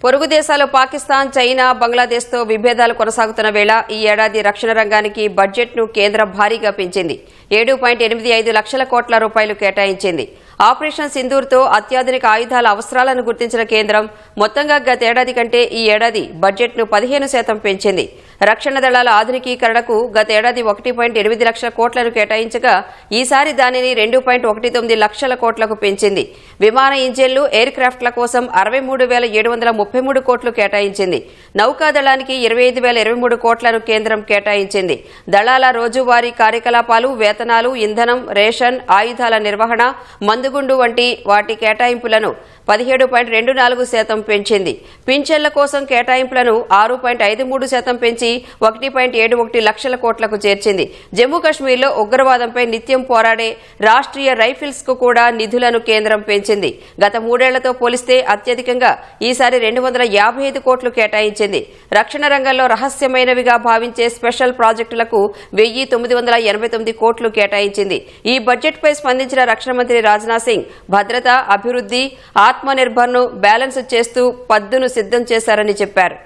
పొరుగు దేశాలు పాకిస్తాన్, చైనా, బంగ్లాదేశ్తో విభేదాలు కొనసాగుతున్న వేళ ఈ ఏడాది రక్షణ రంగానికి బడ్జెట్ను కేంద్రం భారీగా పెంచింది. 7.85 లక్షల కోట్ల రూపాయలు కేటాయించింది. ఆపరేషన్ సింధూర్తో అత్యాధునిక ఆయుధాల అవసరాలను గుర్తించిన కేంద్రం మొత్తంగా గతేడాది కంటే ఈ ఏడాది బడ్జెట్ను 15% పెంచింది. రక్షణ దళాల ఆధునికీకరణకు గతేడాది 1.8 లక్షల కోట్లను కేటాయించగా ఈసారి దానిని 2.19 లక్షల కోట్లకు పెంచింది. విమాన ఇంజిన్లు, ఎయిర్ క్రాఫ్ట్ల కోసం 63,733 కోట్లు కేటాయించింది. నౌకాదళానికి 25,023 కోట్లను కేంద్రం కేటాయించింది. దళాల రోజువారీ కార్యకలాపాలు, వేతనాలు, ఇంధనం, రేషన్, ఆయుధాల నిర్వహణ, మందుగుండు వంటి వాటి కేటాయింపులను 17.24% పెంచింది. పింఛన్ల కోసం కేటాయింపులను 6.53% పెంచి 1.71 లక్షల కోట్లకు చేర్చింది. జమ్మూ కశ్మీర్లో ఉగ్రవాదంపై నిత్యం పోరాడే రాష్ట్రీయ రైఫిల్స్ కు కూడా నిధులను కేంద్రం పెంచింది. గత 3 ఏళ్లతో పోలిస్తే అత్యధికంగా ఈసారి 255 కోట్లు కేటాయించింది. రక్షణ రంగంలో రహస్యమైనవిగా భావించే స్పెషల్ ప్రాజెక్టులకు 1,989 కోట్లు కేటాయించింది. ఈ బడ్జెట్పై స్పందించిన రక్షణ మంత్రి రాజ్నాథ్ సింగ్ భద్రత, అభివృద్ధి, ఆత్మనిర్భర్ను బ్యాలెన్స్ చేస్తూ పద్దును సిద్ధం చేశారని చెప్పారు.